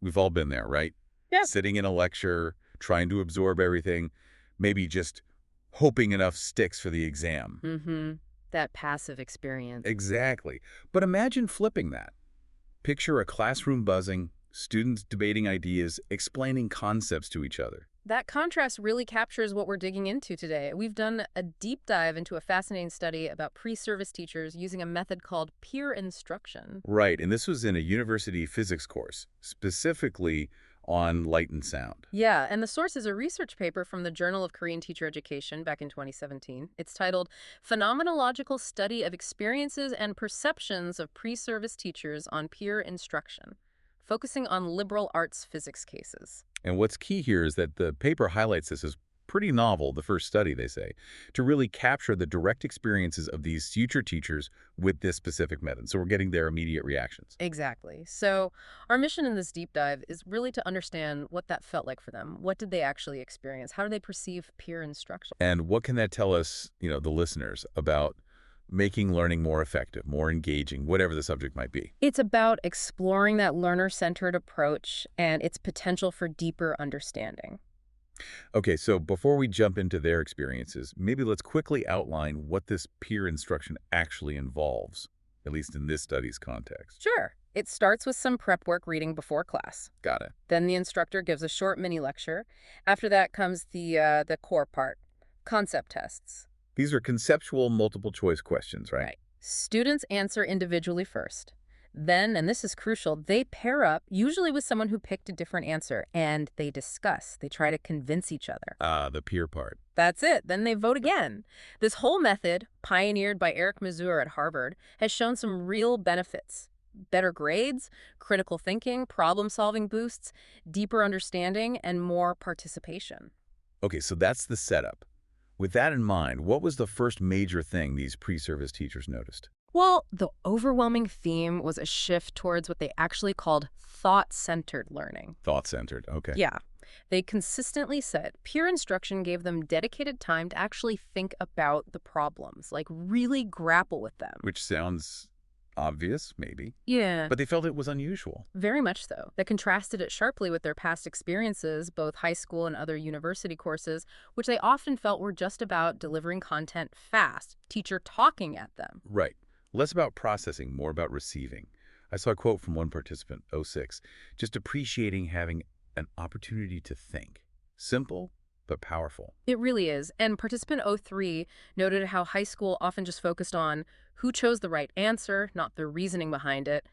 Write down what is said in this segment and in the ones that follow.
We've all been there, right? Yeah. Sitting in a lecture, trying to absorb everything, maybe just hoping enough sticks for the exam. Mm-hmm. That passive experience. Exactly. But imagine flipping that. Picture a classroom buzzing, students debating ideas, explaining concepts to each other. That contrast really captures what we're digging into today. We've done a deep dive into a fascinating study about pre-service teachers using a method called peer instruction. Right, and this was in a university physics course, specifically on light and sound. Yeah, and the source is a research paper from the Journal of Korean Teacher Education back in 2017. It's titled Phenomenological Study of Experiences and Perceptions of Pre-Service Teachers on Peer Instruction, focusing on liberal arts physics cases. And what's key here is that the paper highlights this as pretty novel, the first study, they say, to really capture the direct experiences of these future teachers with this specific method. So we're getting their immediate reactions. Exactly. So, our mission in this deep dive is really to understand what that felt like for them. What did they actually experience? How do they perceive peer instruction? And what can that tell us, the listeners, about making learning more effective, more engaging, whatever the subject might be? It's about exploring that learner-centered approach and its potential for deeper understanding. Okay, so before we jump into their experiences, maybe let's quickly outline what this peer instruction actually involves, at least in this study's context. Sure. It starts with some prep work reading before class. Got it. Then the instructor gives a short mini lecture. After that comes the core part, concept tests. These are conceptual multiple choice questions, right? Right. Students answer individually first. Then, and this is crucial, they pair up, usually with someone who picked a different answer, and they discuss. They try to convince each other. Ah, the peer part. That's it. Then they vote again. This whole method, pioneered by Eric Mazur at Harvard, has shown some real benefits. Better grades, critical thinking, problem-solving boosts, deeper understanding, and more participation. Okay, so that's the setup. With that in mind, what was the first major thing these pre-service teachers noticed? Well, the overwhelming theme was a shift towards what they actually called thought-centered learning. Thought-centered, okay. Yeah. They consistently said peer instruction gave them dedicated time to actually think about the problems, like really grapple with them. Which sounds obvious, maybe, Yeah. but they felt it was unusual. Very much so. That contrasted it sharply with their past experiences, both high school and other university courses, which they often felt were just about delivering content fast, teacher talking at them. Right. Less about processing, more about receiving. I saw a quote from one participant, '06, just appreciating having an opportunity to think. Simple, but powerful. It really is. And participant 03 noted how high school often just focused on who chose the right answer, not the reasoning behind it.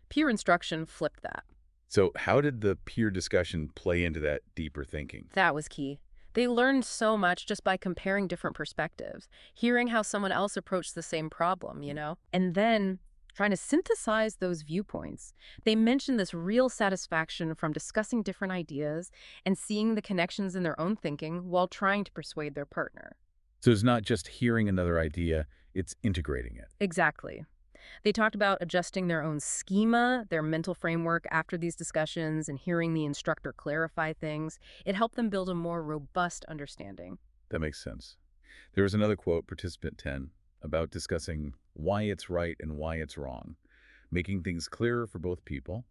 Peer instruction flipped that. So how did the peer discussion play into that deeper thinking? That was key. They learned so much just by comparing different perspectives, hearing how someone else approached the same problem, and then trying to synthesize those viewpoints. They mentioned this real satisfaction from discussing different ideas and seeing the connections in their own thinking while trying to persuade their partner. So it's not just hearing another idea, it's integrating it. Exactly. They talked about adjusting their own schema, their mental framework after these discussions, and hearing the instructor clarify things. It helped them build a more robust understanding. That makes sense. There was another quote, participant 10, about discussing why it's right and why it's wrong, making things clearer for both people.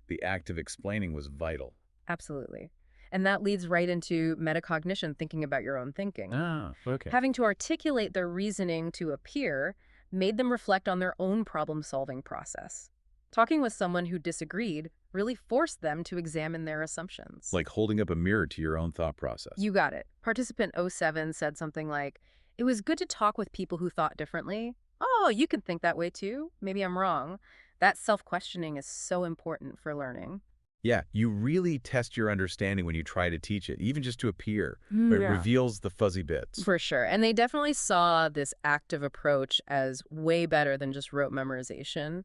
The act of explaining was vital. Absolutely. And that leads right into metacognition, thinking about your own thinking. Ah, okay. Having to articulate their reasoning to a peer made them reflect on their own problem-solving process. Talking with someone who disagreed really forced them to examine their assumptions. Like holding up a mirror to your own thought process. You got it. Participant 07 said something like, "It was good to talk with people who thought differently. Oh, you can think that way too. Maybe I'm wrong." That self-questioning is so important for learning. Yeah, you really test your understanding when you try to teach it, even just to a peer. It Yeah. reveals the fuzzy bits. For sure. And they definitely saw this active approach as way better than just rote memorization.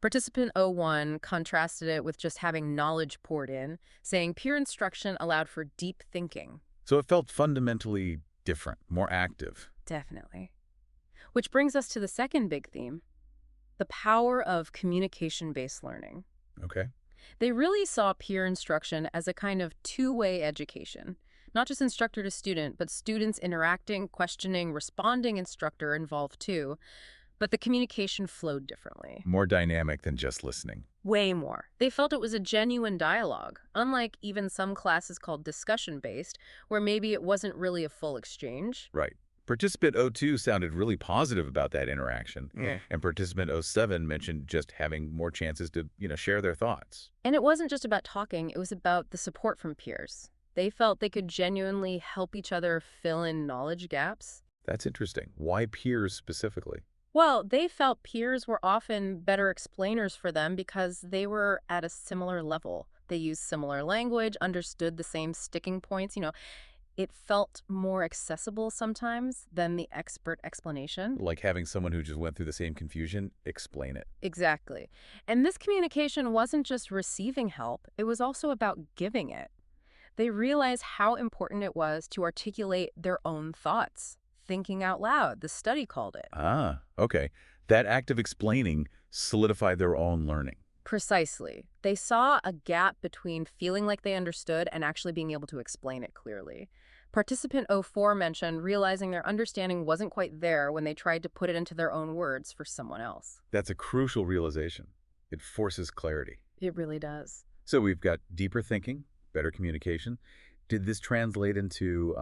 Participant 01 contrasted it with just having knowledge poured in, saying peer instruction allowed for deep thinking. So it felt fundamentally different, more active. Definitely. Which brings us to the second big theme, the power of communication-based learning. Okay. They really saw peer instruction as a kind of two-way education. Not just instructor to student, but students interacting, questioning, responding instructor involved too. but the communication flowed differently. More dynamic than just listening. Way more. They felt it was a genuine dialogue, unlike even some classes called discussion-based, where maybe it wasn't really a full exchange. Right. Participant O2 sounded really positive about that interaction, Yeah. and participant O7 mentioned just having more chances to, share their thoughts. And it wasn't just about talking, it was about the support from peers. They felt they could genuinely help each other fill in knowledge gaps. That's interesting. Why peers specifically? Well, they felt peers were often better explainers for them because they were at a similar level. They used similar language, understood the same sticking points. It felt more accessible sometimes than the expert explanation. Like having someone who just went through the same confusion, explain it. Exactly. And this communication wasn't just receiving help, it was also about giving it. They realized how important it was to articulate their own thoughts. Thinking out loud, the study called it. Ah, okay. That act of explaining solidified their own learning. Precisely. They saw a gap between feeling like they understood and actually being able to explain it clearly. Participant O4 mentioned realizing their understanding wasn't quite there when they tried to put it into their own words for someone else. That's a crucial realization. It forces clarity. It really does. So we've got deeper thinking, better communication. Did this translate into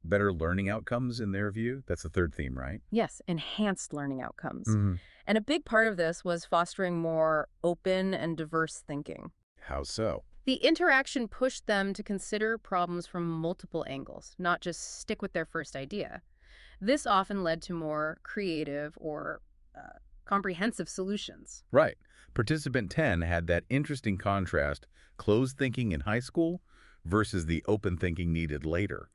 better learning outcomes in their view? That's the third theme, right? Yes, enhanced learning outcomes. Hmm. And a big part of this was fostering more open and diverse thinking. How so? The interaction pushed them to consider problems from multiple angles, not just stick with their first idea. This often led to more creative or comprehensive solutions. Right. Participant 10 had that interesting contrast, closed thinking in high school versus the open thinking needed later.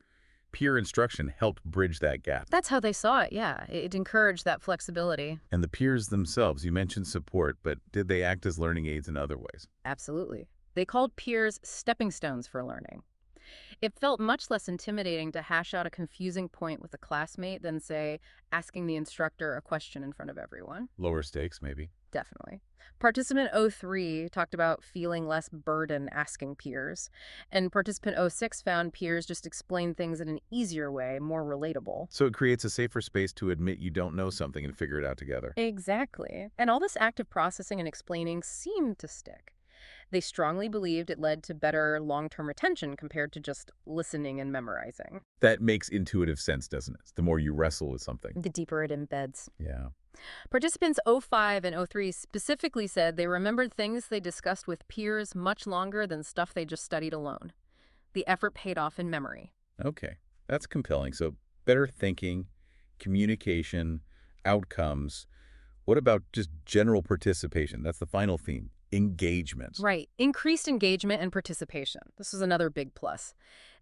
Peer instruction helped bridge that gap. That's how they saw it, yeah. It encouraged that flexibility. And the peers themselves, you mentioned support, but did they act as learning aids in other ways? Absolutely. They called peers stepping stones for learning. It felt much less intimidating to hash out a confusing point with a classmate than, say, asking the instructor a question in front of everyone. Lower stakes, maybe. Definitely. Participant O3 talked about feeling less burden asking peers, and participant O6 found peers just explain things in an easier way, more relatable. So it creates a safer space to admit you don't know something and figure it out together. Exactly. And all this active processing and explaining seemed to stick. They strongly believed it led to better long-term retention compared to just listening and memorizing. That makes intuitive sense, doesn't it? The more you wrestle with something. The deeper it embeds. Yeah. Participants O5 and O3 specifically said they remembered things they discussed with peers much longer than stuff they just studied alone. The effort paid off in memory. Okay. That's compelling. So better thinking, communication, outcomes. What about just general participation? That's the final theme. Engagement. Right. Increased engagement and participation. This was another big plus.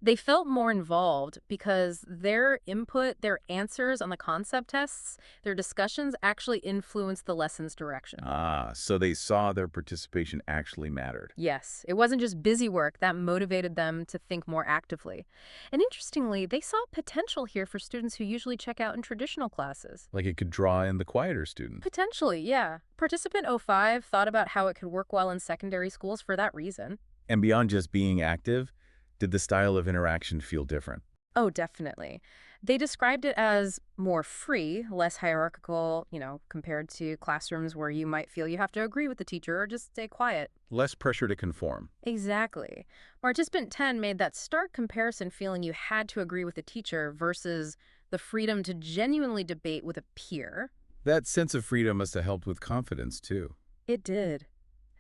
They felt more involved because their input, their answers on the concept tests, their discussions actually influenced the lesson's direction. Ah, so they saw their participation actually mattered. Yes, it wasn't just busy work that motivated them to think more actively. And interestingly, they saw potential here for students who usually check out in traditional classes. Like it could draw in the quieter student. Potentially, yeah. Participant O5 thought about how it could work well in secondary schools for that reason. And beyond just being active, did the style of interaction feel different? Oh, definitely. They described it as more free, less hierarchical, compared to classrooms where you might feel you have to agree with the teacher or just stay quiet. Less pressure to conform. Exactly. Participant 10 made that stark comparison feeling you had to agree with the teacher versus the freedom to genuinely debate with a peer. That sense of freedom must have helped with confidence, too. It did.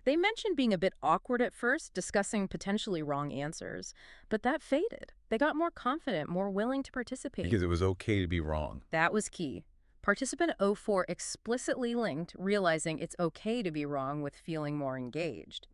They mentioned being a bit awkward at first, discussing potentially wrong answers, but that faded. They got more confident, more willing to participate. Because it was okay to be wrong. That was key. Participant O4 explicitly linked realizing it's okay to be wrong with feeling more engaged.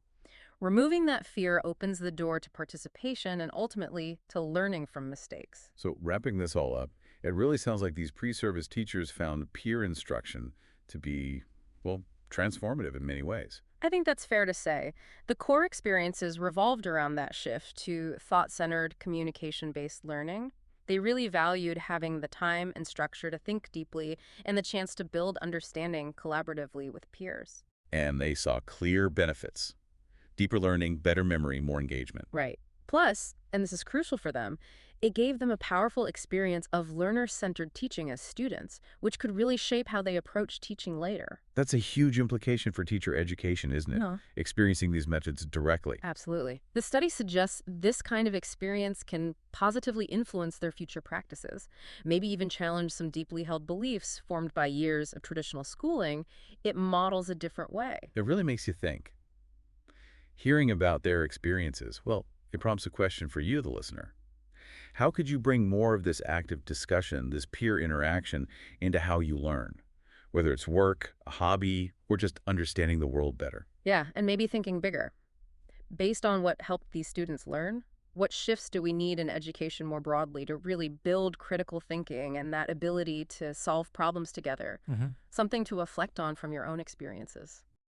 Removing that fear opens the door to participation and ultimately to learning from mistakes. So wrapping this all up, it really sounds like these pre-service teachers found peer instruction to be, well, transformative in many ways. I think that's fair to say. The core experiences revolved around that shift to thought-centered, communication-based learning. They really valued having the time and structure to think deeply and the chance to build understanding collaboratively with peers. And they saw clear benefits. Deeper learning, better memory, more engagement. Right. Plus, and this is crucial for them, It gave them a powerful experience of learner-centered teaching as students, which could really shape how they approach teaching later. That's a huge implication for teacher education, isn't it? No. Experiencing these methods directly. Absolutely. The study suggests this kind of experience can positively influence their future practices, maybe even challenge some deeply held beliefs formed by years of traditional schooling. It models a different way. It really makes you think. Hearing about their experiences, well, it prompts a question for you, the listener. How could you bring more of this active discussion, this peer interaction, into how you learn? Whether it's work, a hobby, or just understanding the world better. Yeah, and maybe thinking bigger. Based on what helped these students learn, what shifts do we need in education more broadly to really build critical thinking and that ability to solve problems together? Mhm. Something to reflect on from your own experiences.